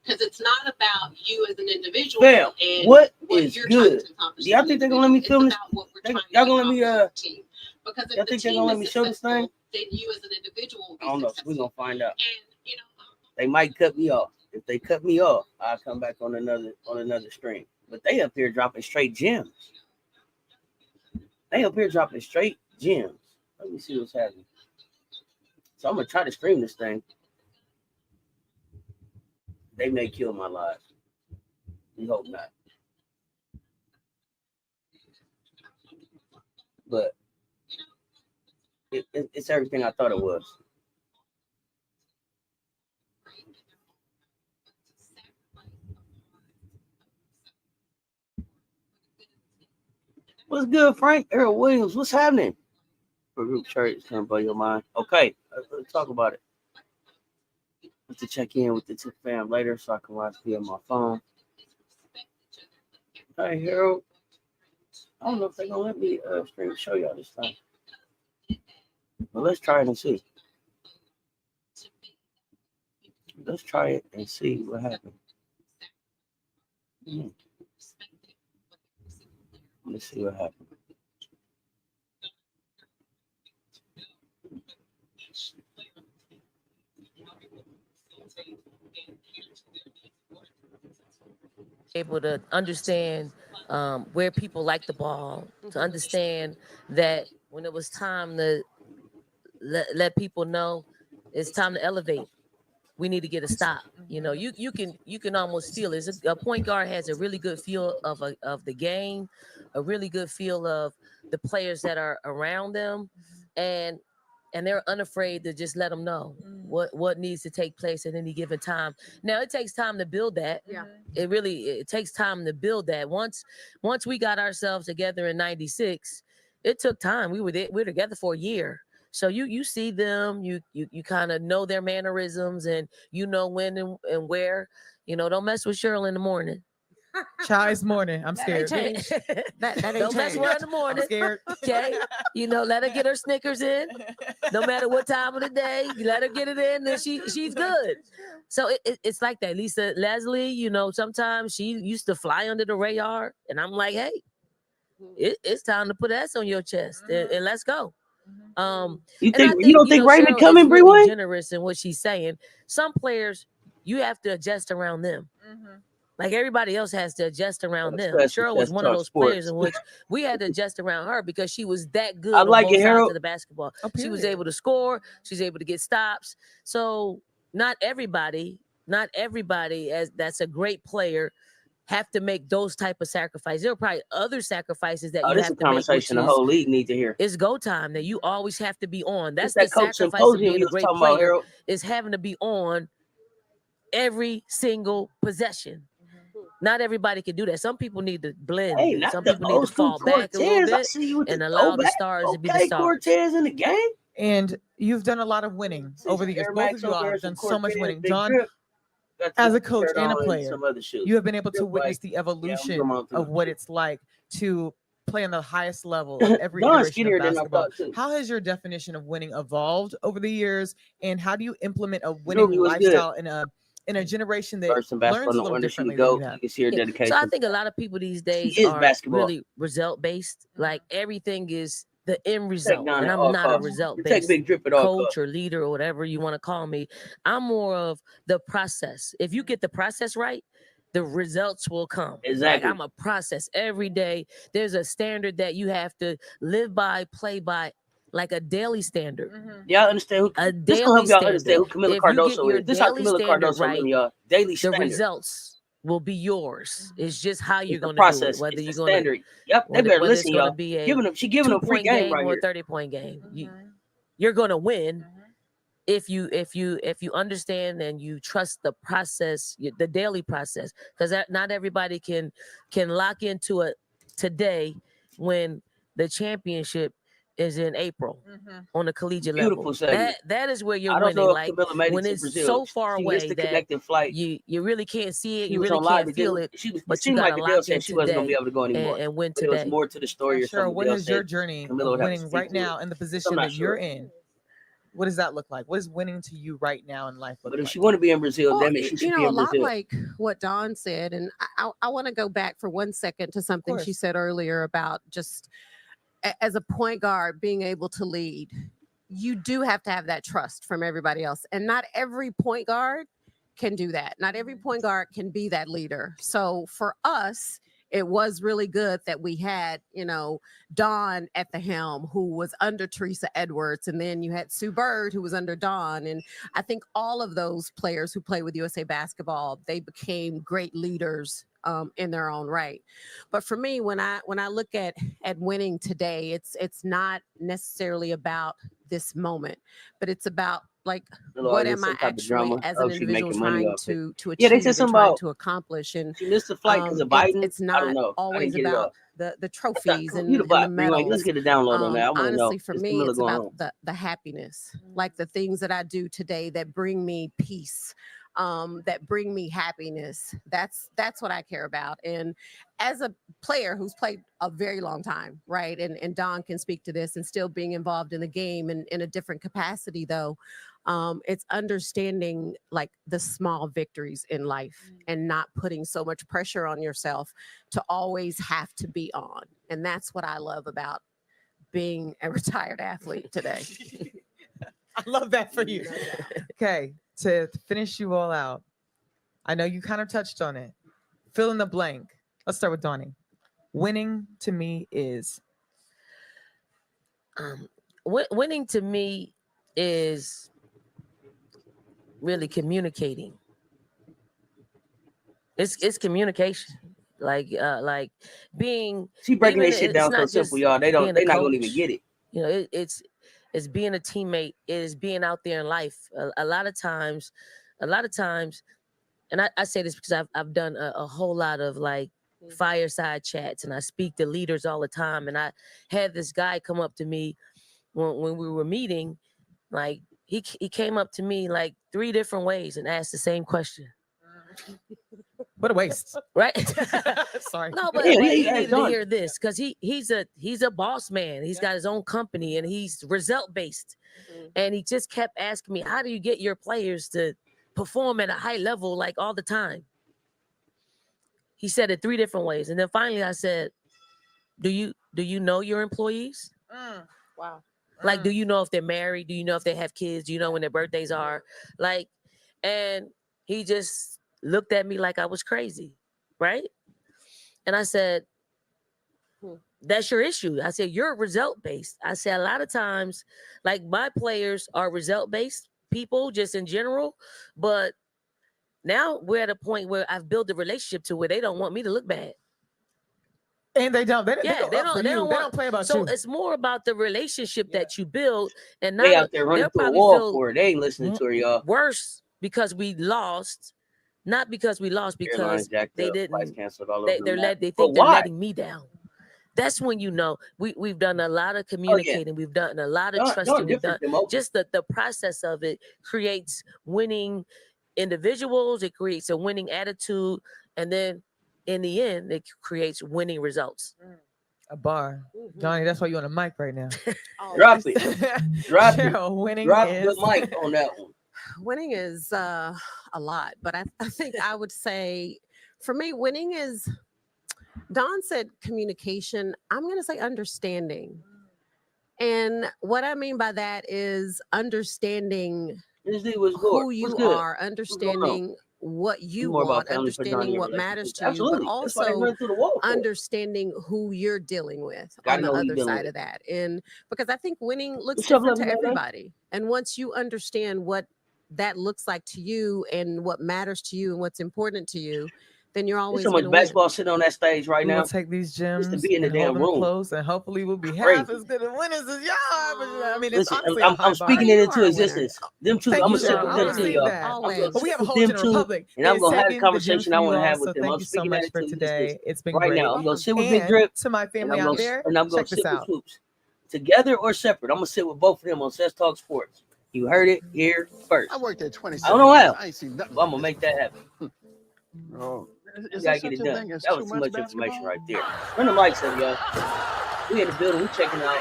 Because it's not about you as an individual. Fam, and what what is you're good? trying to accomplish. Do y'all think they're gonna let me film this? Y'all gonna let me Because if y'all the think they're team gonna let is me show this thing? successful, then you as an individual will be I don't know. successful. We're gonna find out. And They might cut me off. If they cut me off, I'll come back on another stream. But they up here dropping straight gems. Let me see what's happening. So I'm gonna try to stream this thing. They may kill my live. We hope not. But it's everything I thought it was. What's good, Frank? Earl Williams, what's happening? For group church, it's gonna blow your mind. Okay, let's talk about it. Let's check in with the Tick fam later so I can watch via my phone. Hey, Harold. I don't know if they're gonna let me stream show y'all this time. But let's try it and see. Let's try it and see what happens. Let's see what happens. Able to understand where people like the ball, to understand that when it was time to let people know it's time to elevate, we need to get a stop. You know, you can almost feel it. A point guard has a really good feel of the game, a really good feel of the players that are around them, and they're unafraid to just let them know what needs to take place at any given time. Now it takes time to build that. Yeah. It takes time to build that. Once we got ourselves together in '96, it took time. We were together for a year. So you see them, you kind of know their mannerisms, and you know when and where. You know, don't mess with Sheryl in the morning. Chai's morning. I'm scared. That ain't Don't mess with her in the morning. I'm scared. Okay, you know, let her get her Snickers in. No matter what time of the day, you let her get it in, and she's good. So it's like that. Lisa Leslie, you know, sometimes she used to fly under the radar, and I'm like, hey, it's time to put S on your chest and let's go. You and I think you don't think Raymond Sheryl coming, is Bree really Wayne? generous in what she's saying. Some players you have to adjust around them. Like everybody else has to adjust around them. Cheryl was one of those players in which we had to adjust around her because she was that good on both sides of the basketball. She was able to score. She's able to get stops. So not everybody as that's a great player have to make those type of sacrifices. There are probably other sacrifices that you this have is a to make. conversation the whole league need to hear. It's go time that you always have to be on. That's that the sacrifice of being a great player is having to be on every single possession. Not everybody can do that. Some people need to blend. Hey, Some people need to fall back a little bit and allow the stars to be the stars. Cortez in the game. And you've done a lot of winning over the years. Both of you all have done so much winning. Dawn, as a coach and a player, you have been able to witness the evolution of what it's like to play on the highest level of every iteration of basketball. How has your definition of winning evolved over the years, and how do you implement a winning lifestyle in a generation that learns a little differently than you have? So I think a lot of people these days are really result-based. Like everything is the end result. And I'm not a result-based coach or leader or whatever you want to call me. I'm more of the process. If you get the process right, the results will come. Exactly. Like I'm a process every day. There's a standard that you have to live by, play by, like a daily standard. Y'all understand who? This will help y'all understand who Camila Cardoso is. This is how Camila Cardoso right, y'all. Daily standard. The results will be yours. It's just how you're going to do it. Whether you're going to, yep, they better listen, y'all. She giving them free game right here. 30-point game. You're going to win if you understand and you trust the process, the daily process, because not everybody can lock into it today when the championship is in April on a collegiate level. That is where you're winning. Like when it's so far away that you really can't see it, you really can't feel it. But you got to lock in today and win today. There was more to the story. Sure. What is your journey of winning right now in the position that you're in? What does that look like? What is winning to you right now in life? But if she want to be in Brazil, damn it, she should be in a lot Brazil. like what Dawn said, and I want to go back for 1 second to something she said earlier about just as a point guard being able to lead. You do have to have that trust from everybody else, and not every point guard can do that. Not every point guard can be that leader. So for us, it was really good that we had, Dawn at the helm, who was under Teresa Edwards. And then you had Sue Bird, who was under Dawn. And I think all of those players who play with USA Basketball, they became great leaders in their own right. But for me, when I look at winning today, it's not necessarily about this moment, but it's about what am I actually as an individual trying to achieve, they said something about to accomplish. And she missed the flight because of Biden. It's not always about the trophies and the medals. Let's get a download on that. Honestly, for me, it's about the happiness, like the things that I do today that bring me peace, that bring me happiness. That's what I care about. And as a player who's played a very long time, right? And Dawn can speak to this, and still being involved in the game and in a different capacity, though. It's understanding the small victories in life and not putting so much pressure on yourself to always have to be on. And that's what I love about being a retired athlete today. I love that for you. Okay, to finish you all out, I know you kind of touched on it. Fill in the blank. Let's start with Donnie. Winning to me is? Winning to me is really communicating. It's communication. Like being. She breaking that shit down so simple, y'all. They're not gonna even get it. It's being a teammate. It is being out there in life. A lot of times, and I say this because I've done a whole lot of fireside chats, and I speak to leaders all the time. And I had this guy come up to me when we were meeting, he came up to me 3 different ways and asked the same question. What a waste, right? Sorry. No, but he needed to hear this because he's a boss man. He's got his own company and he's result based. And he just kept asking me, how do you get your players to perform at a high level all the time? He said it 3 different ways, and then finally I said, "Do you know your employees? Wow. Do you know if they're married? Do you know if they have kids? Do you know when their birthdays are? And he just looked at me like I was crazy, right? And I said, that's your issue. I said, you're result-based. I said, a lot of times, my players are result-based people just in general, but now we're at a point where I've built a relationship to where they don't want me to look bad. And they don't. They don't play about you. So it's more about the relationship that you build, and not they out there running through a wall for it. They ain't listening to her, y'all. Worse because we lost, not because we lost, because they didn't. They think they're letting me down. That's when we've done a lot of communicating. We've done a lot of trusting. We've done just the process of it creates winning individuals. It creates a winning attitude, and then in the end, it creates winning results. A bar. Donnie, that's why you're on the mic right now. Drop it. Drop Cheryl, it. Winning Drop is... the mic on that one. Winning is a lot, but I think I would say, for me, winning is, Dawn said communication. I'm going to say understanding. And what I mean by that is understanding who you are, understanding what you want, understanding what matters to you, but also understanding who you're dealing with on the other side of that. And because I think winning looks different to everybody. And once you understand what that looks like to you and what matters to you and what's important to you, then you're always so much basketball sitting on that stage right now. We'll take these gems just to be in the damn room close, and hopefully we'll be half as good at winners as y'all. I mean, it's I'm speaking it into existence. Them two, I'm gonna sit with them two, y'all. But we have a whole Republic, and I'm gonna have a conversation I want to have with them. I'm speaking that into today. It's been right great. now. I'm gonna sit with Big Drip to my family out there, and I'm gonna sit with Swoopes. Together or separate, I'm gonna sit with both of them on Cess Talks Sports. You heard it here first. I worked at 27. I don't know how. I ain't seen nothing. Well, I'm gonna make that happen. Oh. You gotta get it done. That was too much information right there. Run the mics up, y'all. We in the building. We checking out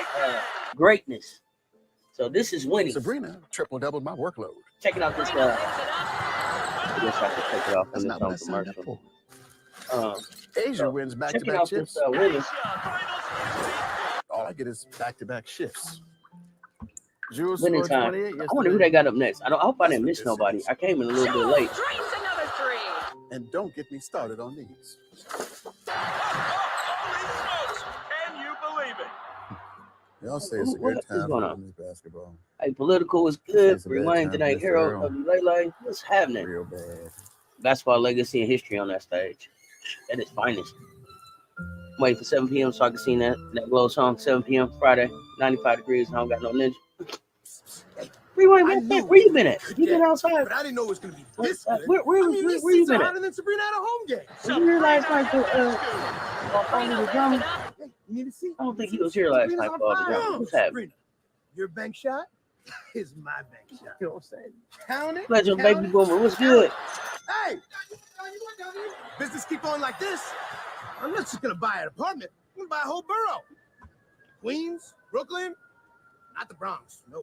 greatness. So this is winning. Sabrina triple-doubled my workload. Checking out this. I guess I could take it off That's in not this what I on signed up commercial. for. Asia wins Checking back-to-back out shifts. this winning. All I get is back-to-back shifts. Jules Winning scored time. 28 I wonder who yesterday. they got up next. I hope I didn't miss nobody. I came in a little bit late. And don't get me started on these. Can you believe it? Y'all say it's a What good is time going for on? women's basketball. Hey, political was Say good. it's a bad Rewind time tonight. for Harold, Lele. What's happening? Real bad. Basketball legacy and history on that stage. At its finest. I'm waiting for 7 p.m. so I can see that glow song. 7 p.m. Friday, 95 degrees. I don't got no ninja. Rewind, where you been at? You been outside? But I didn't know it was going to be this good. Where you been at? Than Sabrina at a home game. Was you here last night for Only the Drama? Hey, you need to see. I don't think he was here last night for all the drama. What's happening? Your bank shot is my bank shot. You know what I'm saying? Count it. Legend baby boomer, what's good? Hey, business keep going like this. I'm not just going to buy an apartment. I'm going to buy a whole borough. Queens, Brooklyn, not the Bronx. No.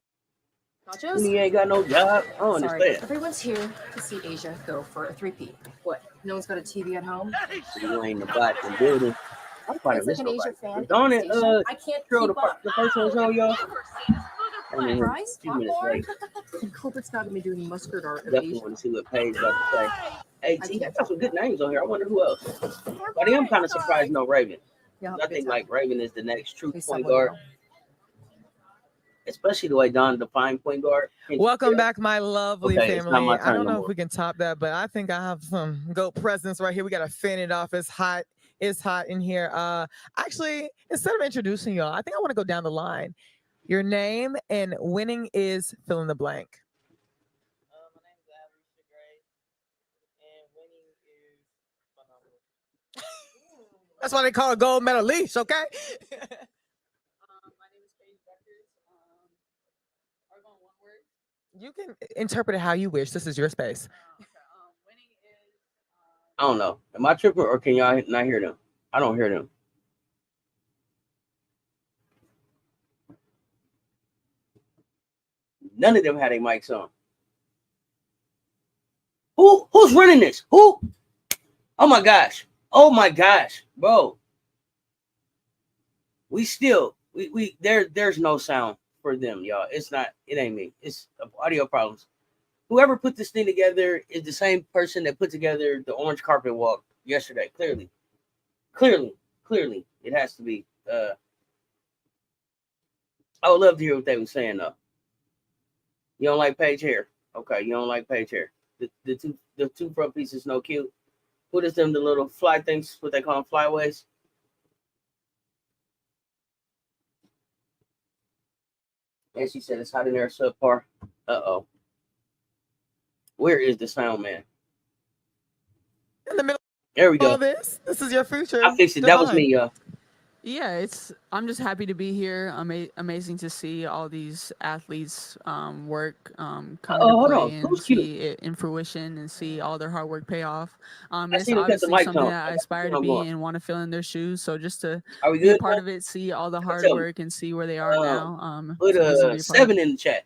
When he ain't got no job, I don't understand. Everyone's here to see Asia go for a three-peat. What? No one's got a TV at home? You ain't the black and building. I'm probably It's like an missing Asia fan. Darn it, I can't throw keep up. the first one on y'all. Fries? 2 minutes late. Culbert's not going to be doing mustard art. Definitely want to see what Paige got to say. Hey, T, I got some good names on here. I wonder who else. But I am kind of surprised no Raven. I think like Raven is the next true point guard. Especially the way Dawn defined point guard. Welcome back, my lovely family. I don't know if we can top that, but I think I have some GOAT presence right here. We got to fan it off. It's hot. It's hot in here. Actually, instead of introducing y'all, I think I want to go down the line. Your name and winning is fill in the blank. My name is Allisha Gray, and winning is phenomenal. That's why they call it gold medal leash, okay? My name is Paige Bueckers. Are we going one word? You can interpret it how you wish. This is your space. Okay. Winning is. I don't know. Am I tripping or can y'all not hear them? I don't hear them. None of them had their mics on. Who's running this? Who? Oh my gosh. Oh my gosh, bro. There's no sound for them, y'all. It ain't me. It's audio problems. Whoever put this thing together is the same person that put together the orange carpet walk yesterday. Clearly, it has to be. I would love to hear what they were saying though. You don't like Paige hair? Okay, you don't like Paige hair. The two front pieces no cute. What is them? The little fly things? What they call them? Flyways. And she said it's hot in there, subpar. Uh-oh. Where is the sound man? In the middle. There we go. This is your future. I fixed it. That was me, y'all. Yeah, I'm just happy to be here. Amazing to see all these athletes work, come to play and see it in fruition and see all their hard work pay off. It's obviously something that I aspire to be and want to fill in their shoes. So just to be a part of it, see all the hard work and see where they are now. Put a 7 in the chat.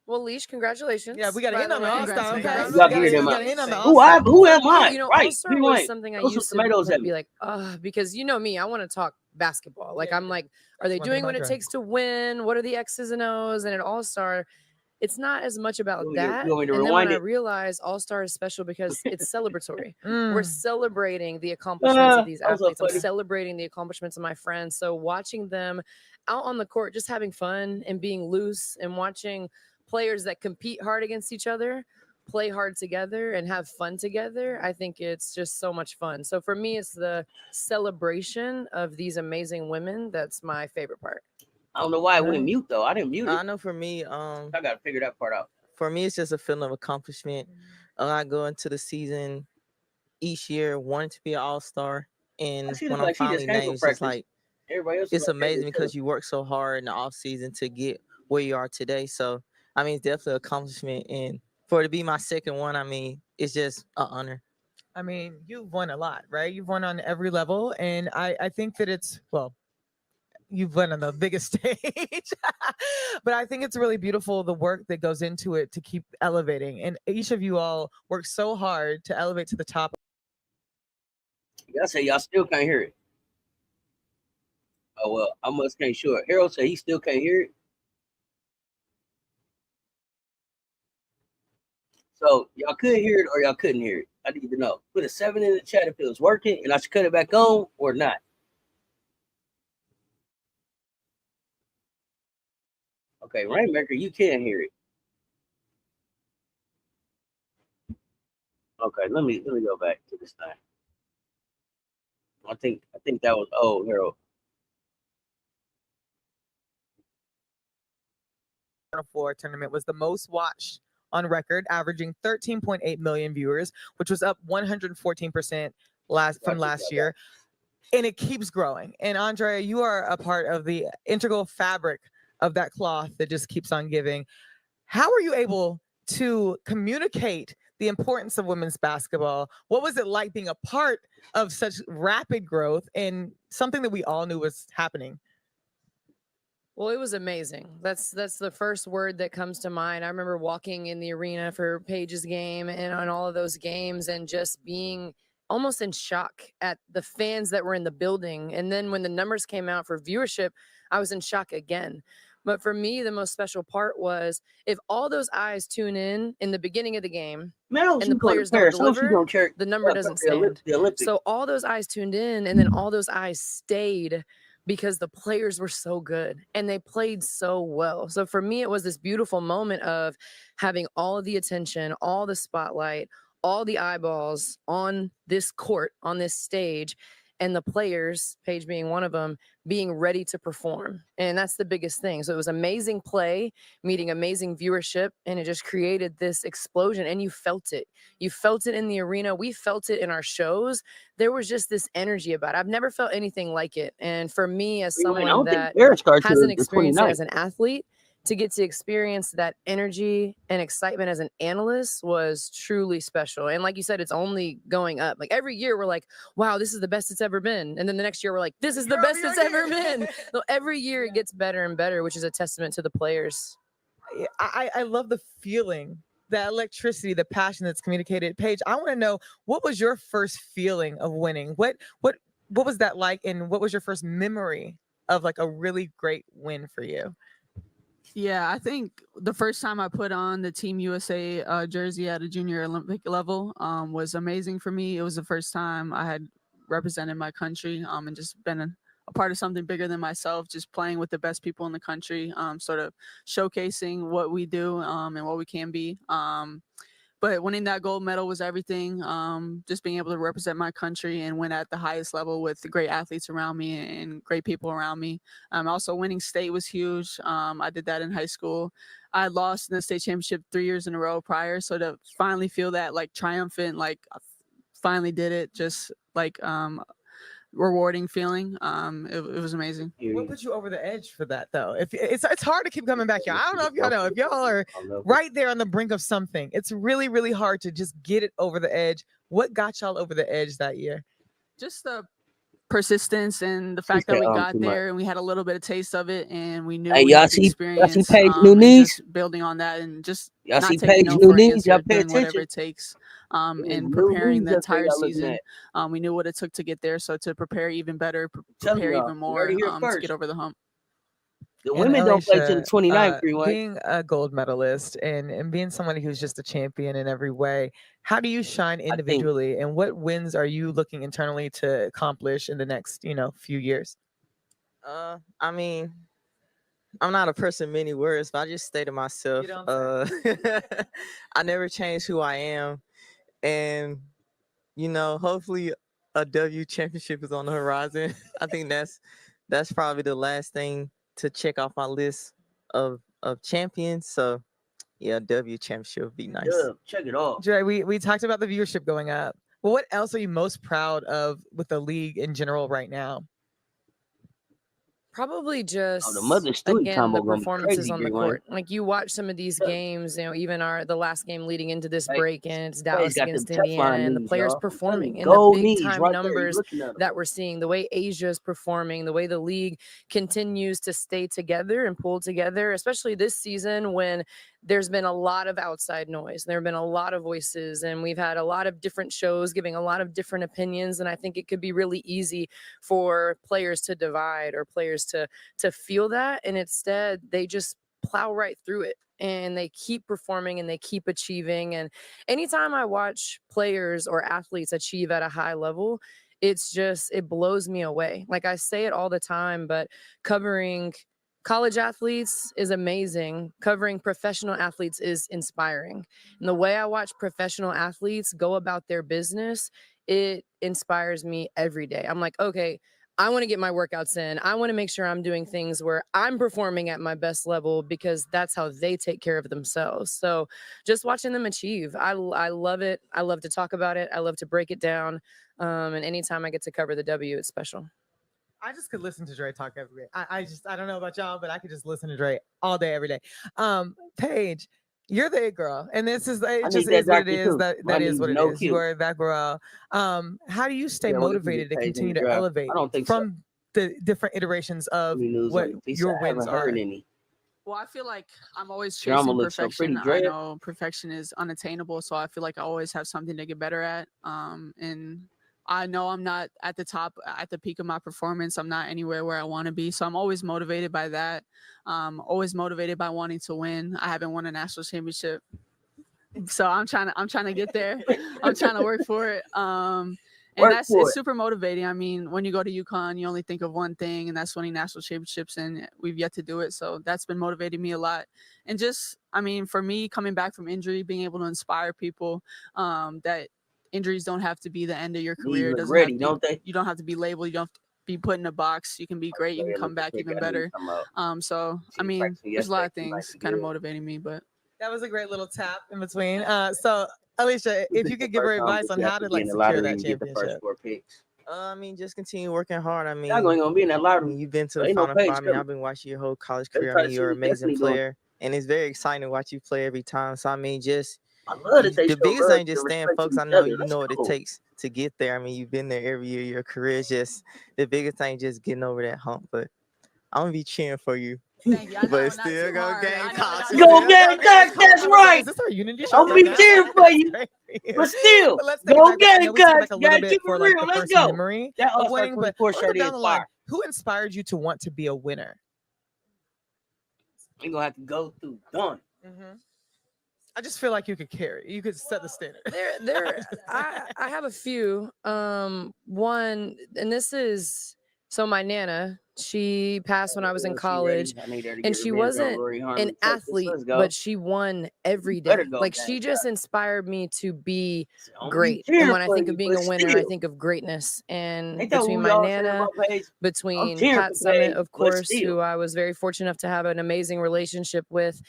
Well, Leash, congratulations. Yeah, we got to end on the All-Star. Okay? You got to hear them out. Who am I? You know, right. All-Star was something I used to be like, because you know me, I want to talk basketball. Like, I'm like, are they doing what it takes to win? What are the X's and O's? And at All-Star, it's not as much about that. And then when I realized All-Star is special because it's celebratory. We're celebrating the accomplishments of these athletes. I'm celebrating the accomplishments of my friends. So watching them out on the court, just having fun and being loose and watching players that compete hard against each other, play hard together and have fun together. I think it's just so much fun. So for me, it's the celebration of these amazing women. That's my favorite part. I don't know why I went mute though. I didn't mute it. I know for me, I got to figure that part out. For me, it's just a feeling of accomplishment. I go into the season each year wanting to be an all-star. And when I'm finally named, it's like, it's amazing because you work so hard in the off season to get where you are today. So I mean, it's definitely an accomplishment. And for it to be my second one, I mean, it's just an honor. I mean, you've won a lot, right? You've won on every level. And I think that it's, well, you've went on the biggest stage. But I think it's really beautiful, the work that goes into it to keep elevating. And each of you all work so hard to elevate to the top. Y'all say y'all still can't hear it. Oh, well, I must can't sure. Harold said he still can't hear it. So y'all could hear it or y'all couldn't hear it. I need to know. Put a 7 in the chat if it was working and I should cut it back on or not. Okay, Rainmaker, you can hear it. Okay, let me go back to this thing. I think that was Harold. Floor tournament was the most watched on record, averaging 13.8 million viewers, which was up 114% from last year. And it keeps growing. And Andraya, you are a part of the integral fabric of that cloth that just keeps on giving. How are you able to communicate the importance of women's basketball? What was it like being a part of such rapid growth and something that we all knew was happening? Well, it was amazing. That's the first word that comes to mind. I remember walking in the arena for Paige's game and on all of those games and just being almost in shock at the fans that were in the building. And then when the numbers came out for viewership, I was in shock again. But for me, the most special part was if all those eyes tune in the beginning of the game and the players don't deliver, the number doesn't stand. So all those eyes tuned in and then all those eyes stayed because the players were so good and they played so well. So for me, it was this beautiful moment of having all of the attention, all the spotlight, all the eyeballs on this court, on this stage, and the players, Paige being one of them, being ready to perform. And that's the biggest thing. So it was amazing play, meeting amazing viewership, and it just created this explosion. And you felt it. You felt it in the arena. We felt it in our shows. There was just this energy about it. I've never felt anything like it. And for me, as someone that hasn't experienced it as an athlete, to get to experience that energy and excitement as an analyst was truly special. And like you said, it's only going up. Like every year we're like, wow, this is the best it's ever been. And then the next year we're like, this is the best it's ever been. So every year it gets better and better, which is a testament to the players. I love the feeling, the electricity, the passion that's communicated. Paige, I want to know, what was your first feeling of winning? What was that like? And what was your first memory of like a really great win for you? Yeah, I think the first time I put on the Team USA jersey at a junior Olympic level was amazing for me. It was the first time I had represented my country and just been a part of something bigger than myself, just playing with the best people in the country, sort of showcasing what we do and what we can be. But winning that gold medal was everything. Just being able to represent my country and win at the highest level with great athletes around me and great people around me. Also winning state was huge. I did that in high school. I lost in the state championship 3 years in a row prior. So to finally feel that like triumphant, like I finally did it, just like rewarding feeling. It was amazing. What put you over the edge for that though? If it's hard to keep coming back here. I don't know if y'all know, if y'all are right there on the brink of something, it's really, really hard to just get it over the edge. What got y'all over the edge that year? Just the persistence and the fact that we got there and we had a little bit of taste of it and we knew we had the experience. Y'all see Paige new knees? Building on that and just y'all not see taking Paige no new for knees? Y'all pay doing whatever attention. it takes. And preparing the entire season. We knew what it took to get there. So to prepare even better, prepare even more to get over the hump. The women don't play till the 29th, being a gold medalist and being somebody who's just a champion in every way, how do you shine individually and what wins are you looking internally to accomplish in the next, few years? I mean, I'm not a person of many words, but I just stay to myself. I never change who I am. And, hopefully a W championship is on the horizon. I think that's probably the last thing to check off my list of champions. So yeah, W championship would be nice. Yeah, check it off. Dre, we talked about the viewership going up. Well, what else are you most proud of with the league in general right now? Probably just the mother-student again combo the gonna be performances crazy, on the Big court. Like you watch some of these games, even the last game leading into this break, and it's Dallas got them against Indiana, Teflon and the knees, players y'all. I'm telling performing you, and the gold big knees time right there. You're numbers looking at 'em. that we're seeing, the way Asia's performing, the way the league continues to stay together and pull together, especially this season when there's been a lot of outside noise. There have been a lot of voices, and we've had a lot of different shows giving a lot of different opinions. And I think it could be really easy for players to divide or players to feel that. And instead, they just plow right through it and they keep performing and they keep achieving. And anytime I watch players or athletes achieve at a high level, it blows me away. Like I say it all the time, but covering college athletes is amazing. Covering professional athletes is inspiring. And the way I watch professional athletes go about their business, it inspires me every day. I'm like, okay, I want to get my workouts in. I want to make sure I'm doing things where I'm performing at my best level because that's how they take care of themselves. So just watching them achieve, I love it. I love to talk about it. I love to break it down. And anytime I get to cover the W, it's special. I just could listen to Dre talk every day. I don't know about y'all, but I could just listen to Dre all day, every day. Paige, you're the it girl, and this is it. Just is what it is. That is what it is. You are that girl. How do you stay motivated to continue to elevate from the different iterations of what your wins are? Well, I feel like I'm always chasing perfection. I know perfection is unattainable, so I feel like I always have something to get better at. And I know I'm not at the top, at the peak of my performance. I'm not anywhere where I want to be. So I'm always motivated by that. Always motivated by wanting to win. I haven't won a national championship, so I'm trying to get there. I'm trying to work for it. And it's super motivating. I mean, when you go to UConn, you only think of one thing, and that's winning national championships, and we've yet to do it. So that's been motivating me a lot. And just, I mean, for me, coming back from injury, being able to inspire people that injuries don't have to be the end of your career. You don't have to be labeled. You don't have to be put in a box. You can be great. You can come back even better. So, I mean, there's a lot of things kind of motivating me, but. That was a great little tap in between. So, Allisha, if you could give her advice on how to secure that championship. I mean, just continue working hard. I mean, y'all gonna be in that lottery. I mean, you've been to the Final Four. I mean, I've been watching your whole college career. I mean, you're an amazing player, and it's very exciting to watch you play every time. So, I mean, just the biggest thing, just staying focused. I know you know what it takes to get there. I mean, you've been there every year. Your career is just the biggest thing, just getting over that hump. But I'm gonna be cheering for you. Thank you. But still go Gamecocks. Go Gamecocks, that's right. Is this our unity show? I'm gonna be cheering for you. But still, go Gamecocks. Gotta keep it real. Let's go. That winning, but down the line, who inspired you to want to be a winner? We're gonna have to go through Dawn. I just feel like you could set the standard. I have a few. One, and this is so my Nana, she passed when I was in college, and she wasn't an athlete, but she won every day. Like she just inspired me to be great. And when I think of being a winner, I think of greatness. And between my Nana, between Pat Summitt, of course, who I was very fortunate enough to have an amazing relationship with.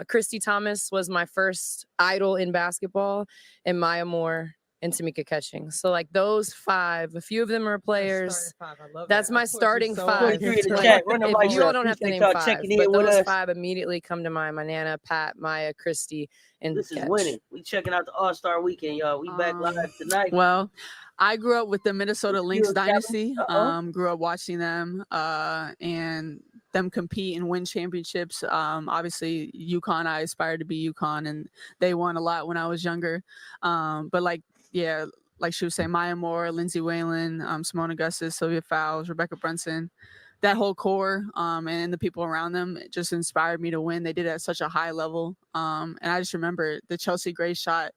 Christy Thomas was my first idol in basketball, and Maya Moore and Tamika Catching. So like those five, a few of them are players. That's my starting five. If you all don't have to name five, but those five immediately come to mind. My Nana, Pat, Maya, Christy, and this is winning. We checking out the All-Star Weekend, y'all. We back live tonight. Well, I grew up with the Minnesota Lynx dynasty. Grew up watching them and them compete and win championships. Obviously, UConn, I aspired to be UConn, and they won a lot when I was younger. But like she was saying, Maya Moore, Lindsay Whalen, Simone Augustus, Sylvia Fowles, Rebecca Brunson, that whole core and the people around them just inspired me to win. They did it at such a high level. And I just remember the Chelsea Gray shot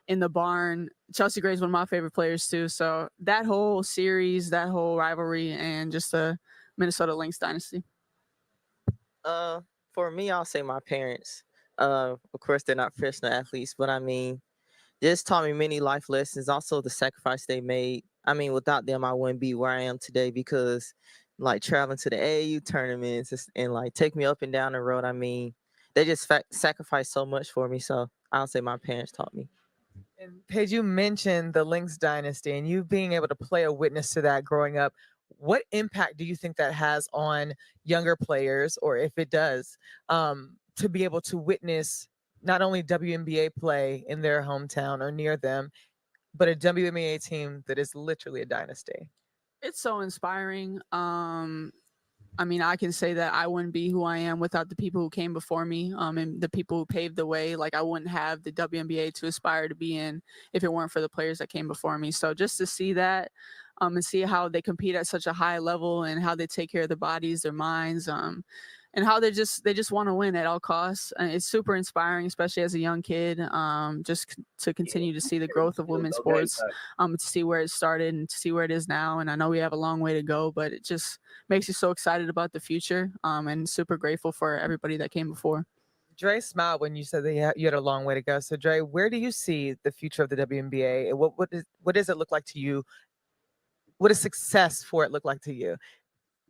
in the barn. Chelsea Gray is one of my favorite players too. So that whole series, that whole rivalry, and just the Minnesota Lynx dynasty. For me, I'll say my parents. Of course, they're not professional athletes, but I mean, just taught me many life lessons. Also, the sacrifice they made. I mean, without them, I wouldn't be where I am today because, like, traveling to the AAU tournaments and like take me up and down the road. I mean, they just sacrificed so much for me. So I'll say my parents taught me. And Paige, you mentioned the Lynx dynasty and you being able to play a witness to that growing up. what impact do you think that has on younger players, or if it does, to be able to witness not only WNBA play in their hometown or near them, but a WNBA team that is literally a dynasty? It's so inspiring. I mean, I can say that I wouldn't be who I am without the people who came before me, and the people who paved the way. Like, I wouldn't have the WNBA to aspire to be in if it weren't for the players that came before me. So just to see that, and see how they compete at such a high level and how they take care of their bodies, their minds, and how they just want to win at all costs. It's super inspiring, especially as a young kid, to continue to see the growth of women's sports, to see where it started and to see where it is now. And I know we have a long way to go, but it just makes you so excited about the future, and super grateful for everybody that came before. Dre smiled when you said that you had a long way to go. So Dre, where do you see the future of the WNBA? And what does it look like to you? What does success for it look like to you?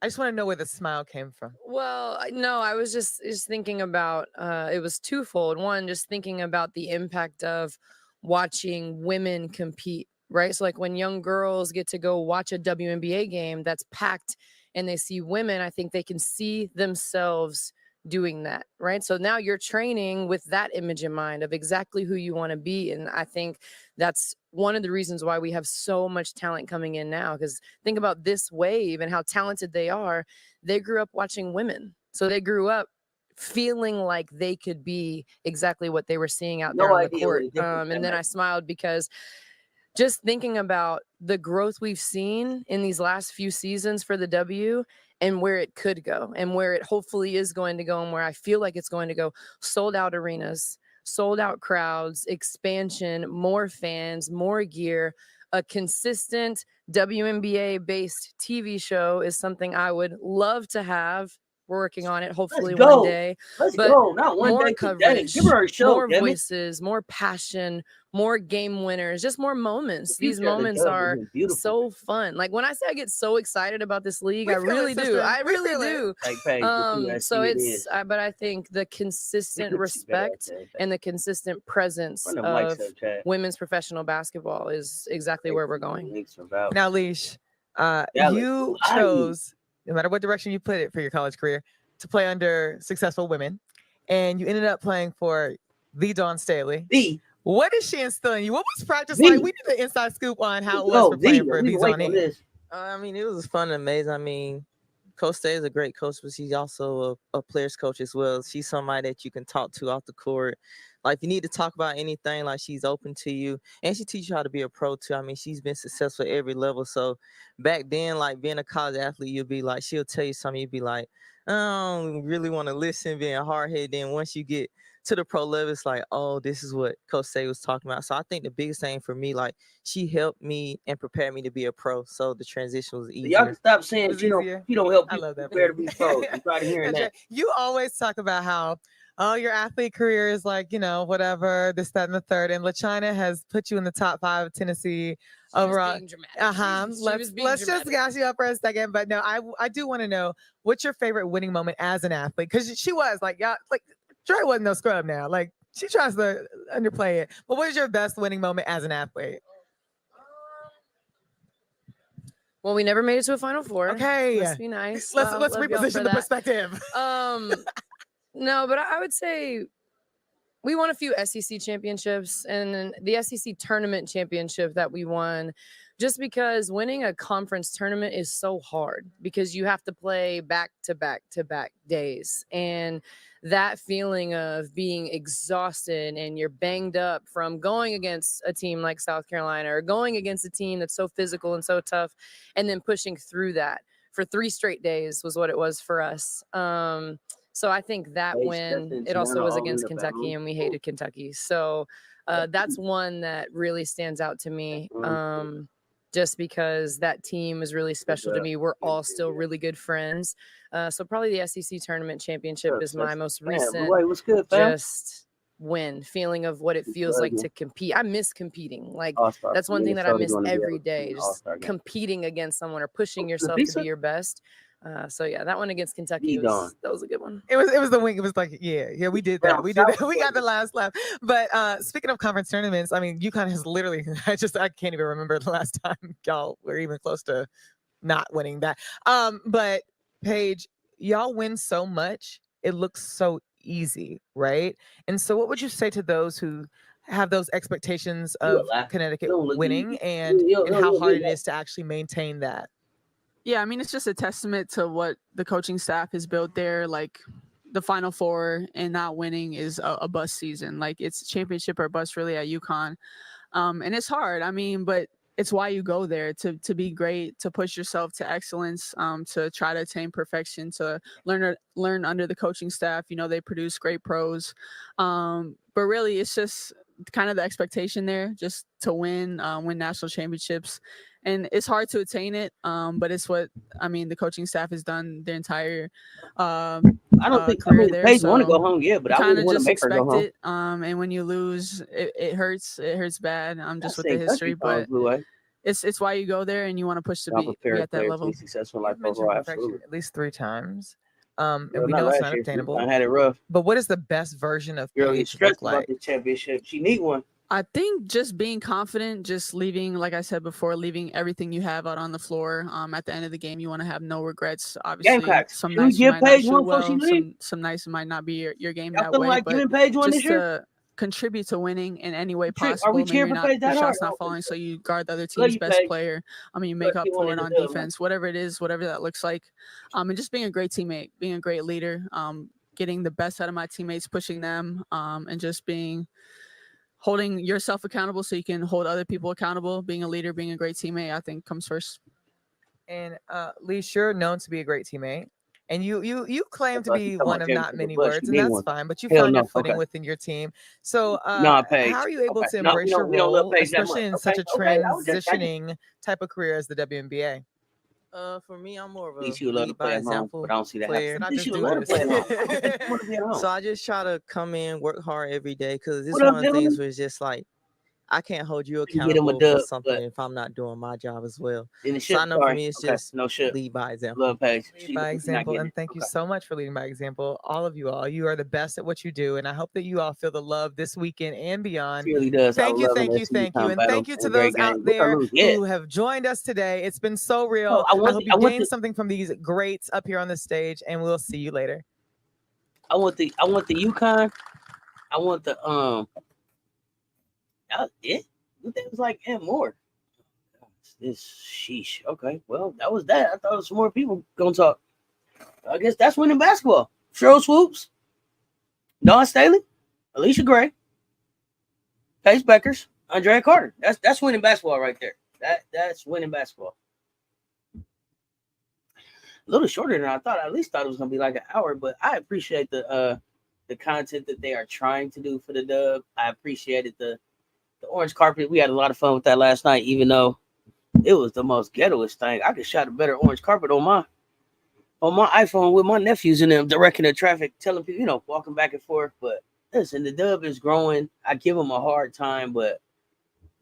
I just want to know where the smile came from. Well, no, I was just thinking about, it was twofold. One, just thinking about the impact of watching women compete, right? So like when young girls get to go watch a WNBA game that's packed and they see women, I think they can see themselves doing that, right? So now you're training with that image in mind of exactly who you want to be. And I think that's one of the reasons why we have so much talent coming in now, because think about this wave and how talented they are. They grew up watching women. So they grew up feeling like they could be exactly what they were seeing out there on the court. And then I smiled because just thinking about the growth we've seen in these last few seasons for the W and where it could go and where it hopefully is going to go and where I feel like it's going to go. Sold out arenas, sold out crowds, expansion, more fans, more gear, a consistent WNBA based TV show is something I would love to have. We're working on it, hopefully one day. Let's go. Not one more day coverage, today. Give her a show, more voices, more passion, more game winners, just more moments. These moments are so fun. Like when I say I get so excited about this league, I really do. I really do. So it's, but I think the consistent respect and the consistent presence of women's professional basketball is exactly where we're going. Now, Leash, you chose, no matter what direction you put it for your college career, to play under successful women. And you ended up playing for the Dawn Staley. What is she instilling you? What was practice like? We need the inside scoop on how it was for playing for the Dawn. I mean, it was fun and amazing. I mean, Coach Staley is a great coach, but she's also a player's coach as well. She's somebody that you can talk to off the court. Like, if you need to talk about anything, like, she's open to you. And she teaches you how to be a pro, too. I mean, she's been successful at every level. So back then, like, being a college athlete, you'll be like, she'll tell you something. You'll be like, I don't really want to listen, being hard-headed. Then once you get to the pro level, it's like, oh, this is what Coach Staley was talking about. So I think the biggest thing for me, like, she helped me and prepared me to be a pro. So the transition was easier. Y'all can stop saying you don't help people prepare to be pro. I'm tired of hearing that. You always talk about how, oh, your athlete career is like, whatever, this, that, and the third. And LaChina has put you in the top 5 of Tennessee overall. Let's just gas you up for a second. But no, I do want to know, what's your favorite winning moment as an athlete? Because she was like, Dre wasn't no scrub now. Like, she tries to underplay it. But what is your best winning moment as an athlete? Well, we never made it to a Final Four. Okay. Let's be nice. Let's reposition the perspective. No, but I would say we won a few SEC championships, and the SEC tournament championship that we won, just because winning a conference tournament is so hard because you have to play back to back days. And that feeling of being exhausted and you're banged up from going against a team like South Carolina or going against a team that's so physical and so tough, and then pushing through that for 3 straight days was what it was for us. So I think that win, it also was against Kentucky, and we hated Kentucky. So that's one that really stands out to me, just because that team is really special to me. We're all still really good friends. So probably the SEC tournament championship is my most recent just win, feeling of what it feels like to compete. I miss competing. Like, that's one thing that I miss every day, just competing against someone or pushing yourself to be your best. So yeah, that one against Kentucky that was a good one. It was the wing. It was like, yeah, we did that. We did that. We got the last lap. But speaking of conference tournaments, I mean, UConn has literally I can't even remember the last time y'all were even close to not winning that. But Paige, y'all win so much. It looks so easy, right? And so what would you say to those who have those expectations of Connecticut winning and how hard it is to actually maintain that? Yeah, I mean, it's just a testament to what the coaching staff has built there. Like the Final Four and not winning is a bust season. Like it's championship or bust really at UConn. And it's hard. I mean, but it's why you go there to be great, to push yourself to excellence, to try to attain perfection, to learn under the coaching staff. You know, they produce great pros. But really, it's just kind of the expectation there, just to win national championships. And it's hard to attain it, but it's what the coaching staff has done their entire I don't think career there. Paige want to go home, but I kind of want to just make her go home. expect it. And when you lose, it hurts. It hurts bad. Just with the history, but it's why you go there and you want to push to be at that level. Successful life overall, absolutely. At least 3 times. And we know it's not obtainable. I had it rough. But what is the best version of Paige look like? About the championship. She need one. I think just being confident, just leaving, like I said before, leaving everything you have out on the floor. At the end of the game, you want to have no regrets. Obviously, some nights you might not shoot well, some nights it might not be your game that way. But just to contribute to winning in any way possible. Maybe your shot's not falling, so you guard the other team's best player. You make up for it on defense, whatever it is, whatever that looks like. And just being a great teammate, being a great leader, getting the best out of my teammates, pushing them, and just holding yourself accountable so you can hold other people accountable. Being a leader, being a great teammate, I think comes first. And Leash, you're known to be a great teammate. And you claim to be one of not many words, and that's fine. But you found your footing within your team. So how are you able to embrace your role, especially in such a transitioning type of career as the WNBA? For me, I'm more of a lead by example but I don't see that player. So I just try to come in, work hard every day, because it's one of the things where it's just like I can't hold you accountable for something if I'm not doing my job as well. So I know for me, it's just lead by example. Love Paige. Lead by example, and thank you so much for leading by example. All of you all, you are the best at what you do, and I hope that you all feel the love this weekend and beyond. It really does. Thank you, and thank you to those out there who have joined us today. It's been so real. I hope you gained something from these greats up here on the stage, and we'll see you later. I want the UConn. I want the it was like and more. This sheesh. Okay, well, that was that. I thought there was some more people gonna talk. I guess that's winning basketball. Sheryl Swoopes, Dawn Staley, Allisha Gray, Paige Bueckers, Andraya Carter. That's winning basketball right there. That's winning basketball. A little shorter than I thought. I at least thought it was gonna be like an hour, but I appreciate the content that they are trying to do for the dub. I appreciated the orange carpet. We had a lot of fun with that last night, even though it was the most ghettoest thing. I could shot a better orange carpet on my iPhone with my nephews in them directing the traffic, telling people, walking back and forth. But listen, the dub is growing. I give them a hard time, but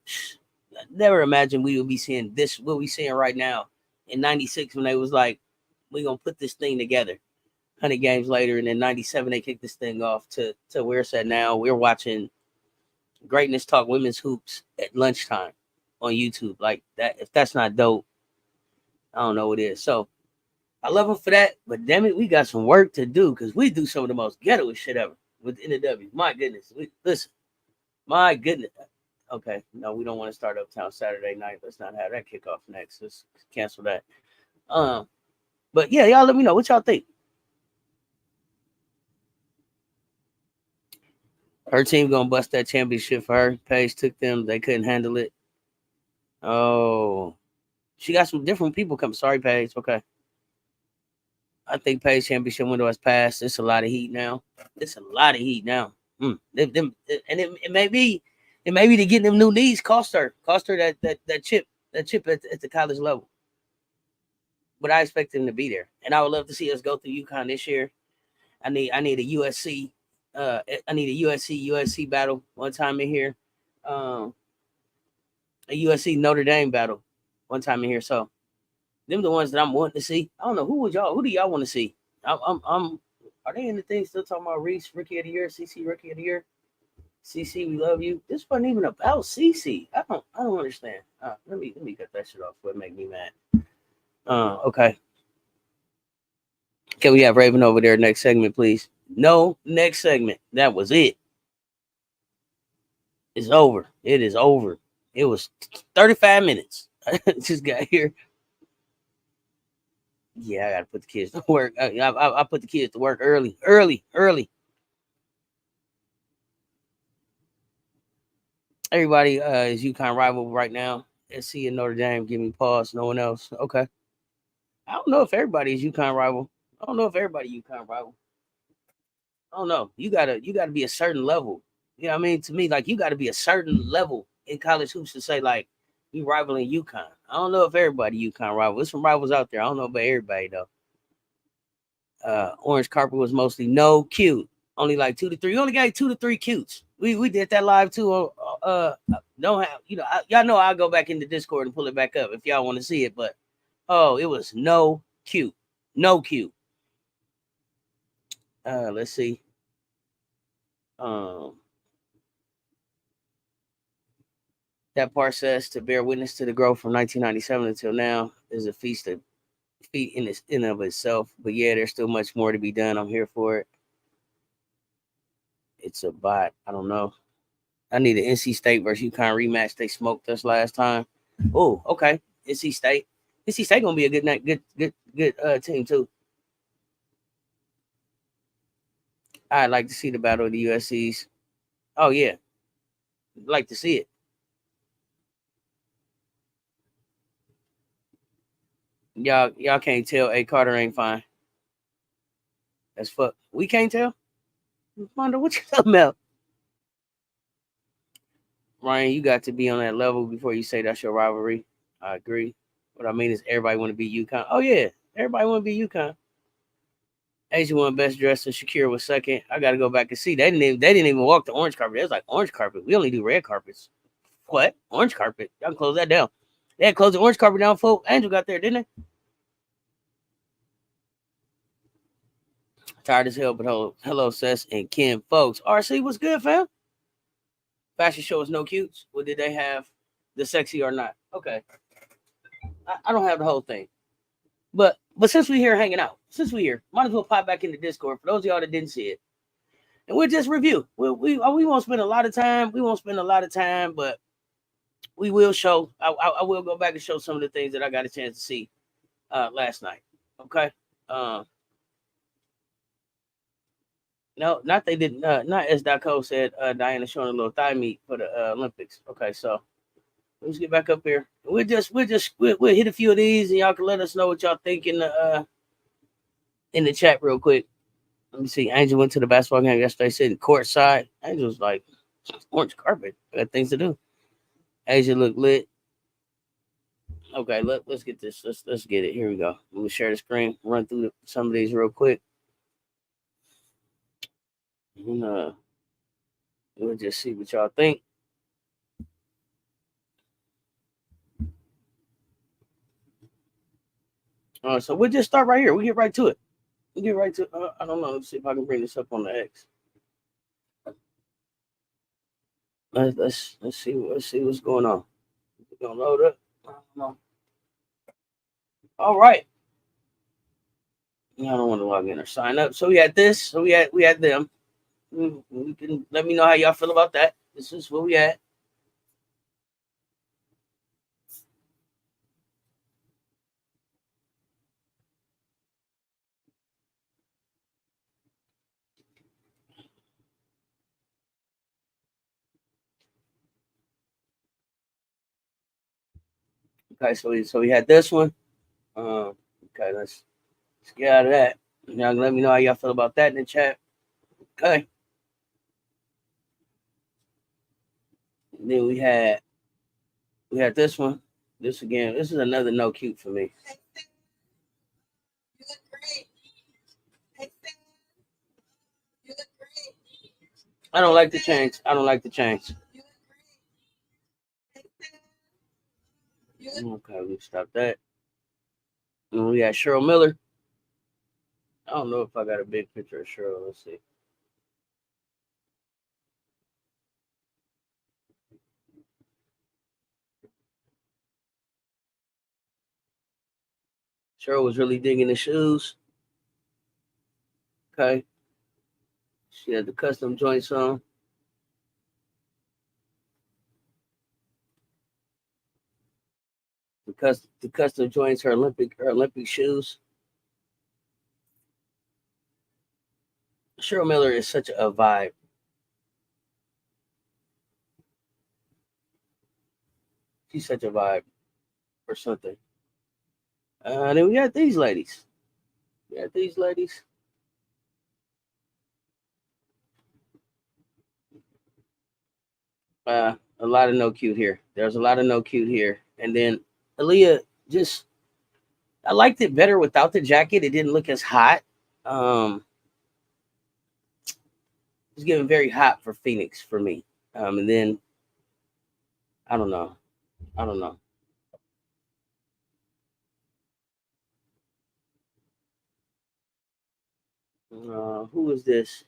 I never imagined we would be seeing this, what we seeing right now in 96 when they was like, we're going to put this thing together. 100 games later, and in 97, they kicked this thing off to where it's at now. We're watching Greatness Talk Women's Hoops at lunchtime on YouTube. Like that, if that's not dope, I don't know what is. So I love them for that, but damn it, we got some work to do because we do some of the most ghetto shit ever with NW. My goodness. Listen, my goodness. Okay, no, we don't want to start Uptown Saturday night. Let's not have that kickoff next. Let's cancel that. But yeah, y'all let me know what y'all think. Her team gonna bust that championship for her. Paige took them. They couldn't handle it. Oh, she got some different people come. Sorry, Paige. Okay. I think Paige championship window has passed. It's a lot of heat now. And it may be to get them new knees cost her that chip at the college level. But I expect them to be there, and I would love to see us go through UConn this year. I need a USC. I need a USC battle one time in here. A USC Notre Dame battle one time in here. So them the ones that I'm wanting to see. I don't know who do y'all want to see? Are they in the thing still talking about Reese Rookie of the Year, CC Rookie of the Year? CC, we love you. This wasn't even about CC. I don't understand. Let me cut that shit off. It make me mad. Okay. Can we have Raven over there next segment, please? No, next segment. That was it. It's over. It is over. It was 35 minutes. I just got here. Yeah, I gotta put the kids to work. I put the kids to work early. Everybody is UConn rival right now. SC and Notre Dame. Give me pause. No one else. Okay. I don't know if everybody is UConn rival. I don't know if everybody UConn rival. I don't know. You gotta be a certain level. You know what I mean? To me, like you gotta be a certain level in college hoops to say like you rivaling UConn. I don't know if everybody UConn rival. There's some rivals out there. I don't know about everybody though. Orange carpet was mostly no cute. Only like 2 to 3. You only got 2 to 3 cutes. We did that live too. Don't have y'all know I'll go back into Discord and pull it back up if y'all want to see it. But it was no cute. Let's see. That part says to bear witness to the growth from 1997 until now is a feat in of itself. But yeah, there's still much more to be done. I'm here for it. It's a bot. I don't know. I need an NC State versus UConn rematch. They smoked us last time. Oh, okay. NC State gonna be a good team too. I'd like to see the battle of the USCs. Oh yeah, like to see it. Y'all can't tell. A Carter ain't fine. That's fuck. We can't tell. Wonder what you talking about. Ryan, you got to be on that level before you say that's your rivalry. I agree. What I mean is everybody want to be UConn. Oh yeah, everybody want to be UConn. Asia won best dressed and Shakira was second. I got to go back and see. They didn't even walk the orange carpet. It was like orange carpet. We only do red carpets. What? Orange carpet? Y'all can close that down. They had closed the orange carpet down before Angel got there, didn't they? Tired as hell, but hello, Cess and Kim, folks. RC, what's good, fam? Fashion show is no cutes. What did they have? The sexy or not? Okay. I don't have the whole thing. But since we're here hanging out, might as well pop back in the Discord for those of y'all that didn't see it. And we'll just review. We won't spend a lot of time. But we will show. I will go back and show some of the things that I got a chance to see last night. Okay. No, not they didn't. Not as Daco said. Diana showing a little thigh meat for the Olympics. Okay, so let's get back up here. We'll hit a few of these, and y'all can let us know what y'all think in the chat real quick. Let me see. Angel went to the basketball game yesterday, sitting courtside. Angel's like, orange carpet. I got things to do. Asia looked lit. Okay, let's get this. Let's get it. Here we go. Let me share the screen. Run through some of these real quick. And, we'll just see what y'all think. So we'll just start right here. We'll get right to it. I don't know. Let's see if I can bring this up on the X. Let's see what's going on. We're gonna load up. I don't know. All right. I don't want to log in or sign up. So we had this. So we had them. You can let me know how y'all feel about that. This is what we had. Okay, so we had this one. Okay, let's get out of that. Y'all let me know how y'all feel about that in the chat. Okay. And then we had this one. This again. This is another no cute for me. You look great. You look great. I don't like the change. Okay, we stop that. And we got Cheryl Miller. I don't know if I got a big picture of Cheryl. Let's see. Sheryl was really digging the shoes. Okay. She had the custom joints on. The custom joints, her Olympic shoes. Cheryl Miller is such a vibe. She's such a vibe or something. Then we got these ladies. A lot of no cute here. There's a lot of no cute here. And then Aaliyah, I liked it better without the jacket. It didn't look as hot. It's getting very hot for Phoenix for me. And then I don't know. Who is this?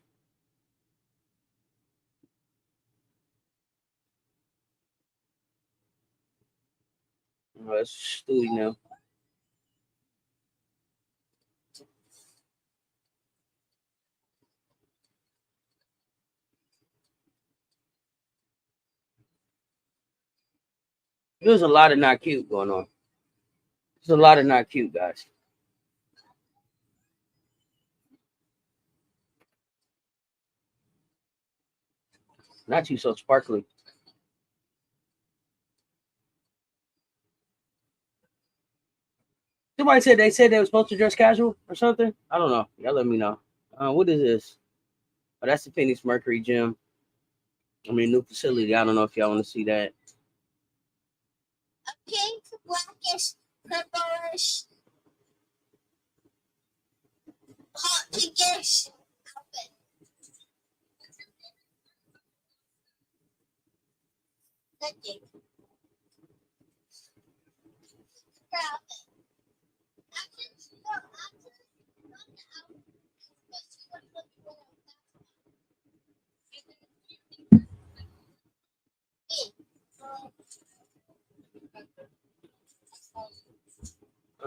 Oh, it's Stewie now. There's a lot of not cute going on. There's a lot of not cute, guys. Not you so sparkly. Somebody said they were supposed to dress casual or something. I don't know. Y'all let me know. What is this? Oh, that's the Phoenix Mercury gym. I mean, new facility. I don't know if y'all want to see that. A pink, blackish, purplish, hot pinkish outfit. Thank you.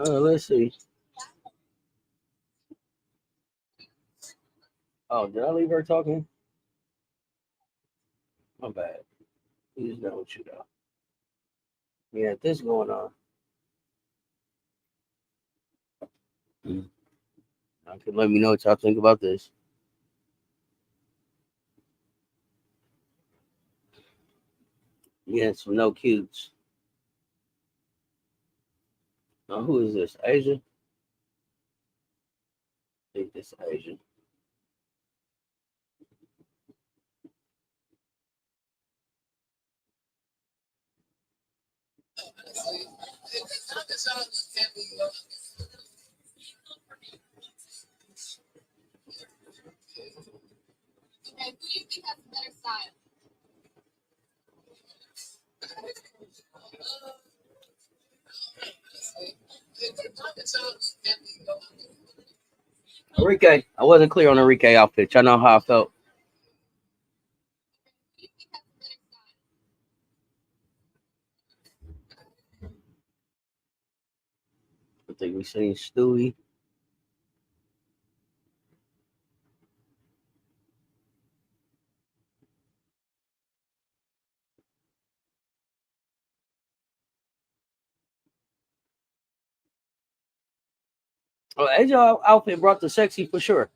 Let's see. Oh, did I leave her talking? My bad. He's done with you though. Yeah, this going on. I could let me know what y'all think about this. Yeah, some no cutes. Now, who is this? Asia? I think this Asian. Okay, who do you think has better style? Enrique. I wasn't clear on Enrique outfit. Y'all know how I felt. I think we seen Stewie. Oh, Asia outfit brought the sexy for sure.